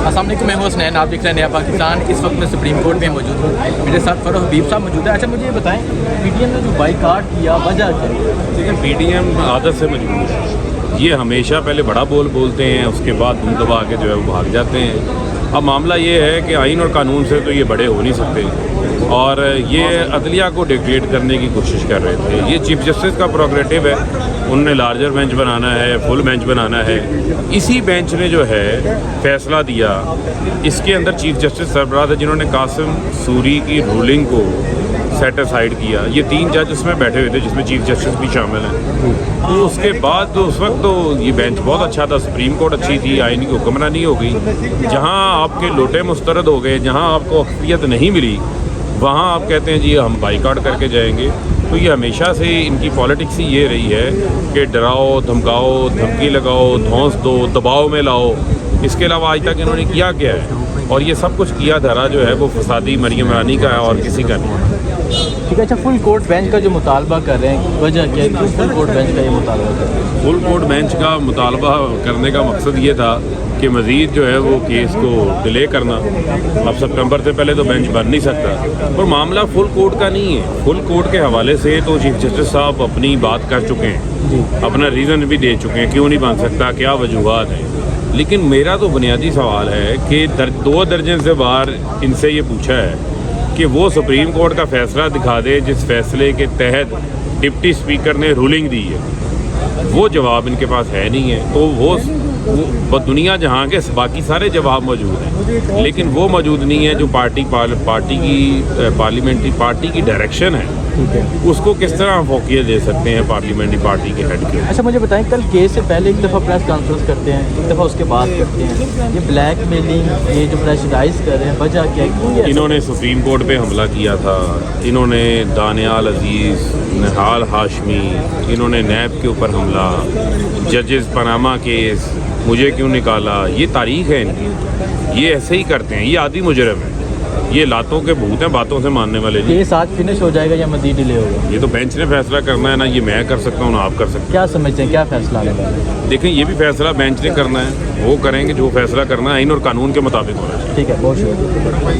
अस्सलाम वालेकुम, मैं हुसनैन, आप देख रहे हैं नया पाकिस्तान। इस वक्त मैं सुप्रीम कोर्ट में मौजूद हूँ, मेरे साथ फरोह हबीब साहब मौजूद है। अच्छा मुझे ये बताएं, पीटीएम ने जो बाइकाट किया वजह क्या है? देखिए, पीटीएम आदत से मजबूर है। ये हमेशा पहले बड़ा बोलते हैं, उसके बाद धुन दबा के जो है वो भाग जाते हैं। अब मामला ये है कि आइन और कानून से तो ये बड़े हो नहीं सकते, और ये अदलिया को डिक्टेट करने की कोशिश कर रहे थे। ये चीफ जस्टिस का प्रोग्रेटिव है, उन्होंने लार्जर बेंच बनाना है, फुल बेंच बनाना है। इसी बेंच ने जो है फैसला दिया, इसके अंदर चीफ जस्टिस सरबराह थे जिन्होंने कासिम सूरी की रूलिंग को सेट असाइड किया। ये 3 जज उसमें बैठे हुए थे, जिसमें चीफ जस्टिस भी शामिल हैं। तो उसके बाद तो उस वक्त तो ये बेंच बहुत अच्छा था, सुप्रीम कोर्ट अच्छी थी, आइन की हुक्मरानी हो गई। जहाँ आपके लोटे मुस्तरद हो गए, जहाँ आपको अक्सरियत नहीं मिली, वहाँ आप कहते हैं जी हम बाइकाट करके जाएंगे। तो ये हमेशा से इनकी पॉलिटिक्स ही ये रही है कि डराओ, धमकाओ, धमकी लगाओ, धौंस दो, दबाव में लाओ। इसके अलावा आज तक इन्होंने किया क्या है? और ये सब कुछ किया धरा जो है वो फसादी मरियम रानी का है और किसी का नहीं। ठीक है। अच्छा, फुल कोर्ट बेंच का जो मुतालबा कर रहे हैं, वजह क्या है? क्यों फुल कोर्ट बेंच का ये मुतालबा कर रहे हैं? फुल कोर्ट बेंच का मुतालबा करने का मकसद ये था कि मज़ीद जो है वो केस को डिले करना। अब सितंबर से पहले तो बेंच बन नहीं सकता। और मामला फुल कोर्ट का नहीं है। फुल कोर्ट के हवाले से तो चीफ जस्टिस साहब अपनी बात कर चुके हैं, अपना रीज़न भी दे चुके हैं क्यों नहीं बन सकता, क्या वजूहात हैं। लेकिन मेरा तो बुनियादी सवाल है कि 2 दर्जन से बाहर इनसे ये पूछा है कि वो सुप्रीम कोर्ट का फैसला दिखा दे जिस फैसले के तहत डिप्टी स्पीकर ने रूलिंग दी है। वो जवाब इनके पास है नहीं है। तो वो दुनिया जहाँ के बाकी सारे जवाब मौजूद हैं, लेकिन वो मौजूद नहीं है जो पार्लियामेंट्री पार्टी की डायरेक्शन है। उसको किस तरह फोकियत दे सकते हैं पार्लियामेंट्री पार्टी के हेड के? अच्छा मुझे बताएं, कल केस से पहले एक दफ़ा प्रेस कॉन्फ्रेंस करते हैं, एक दफ़ा उसके बाद करते हैं। ये ब्लैक मेलिंग, ये जो प्रेशराइज कर रहे हैं, वजह क्या है? इन्होंने सुप्रीम कोर्ट पे हमला किया था, इन्होंने दानियाल अजीज़, निहाल हाशमी, इन्होंने नैब के ऊपर हमला, जजेस पनामा केस, मुझे क्यों निकाला। ये तारीख है इनकी, ये ऐसे ही करते हैं। ये आदि मुजरम है, ये लातों के भूत हैं, बातों से मानने वाले नहीं। केस आज फिनिश हो जाएगा या मज़ीद डिले होगा? ये तो बेंच ने फैसला करना है ना, ये मैं कर सकता हूँ ना आप कर सकते हैं। क्या समझते हैं, क्या फैसला लेगा? देखें, ये भी फैसला बेंच ने करना है, वो करेंगे जो फैसला करना है आइन और कानून के मुताबिक होना चाहिए। ठीक है, बहुत शुक्रिया।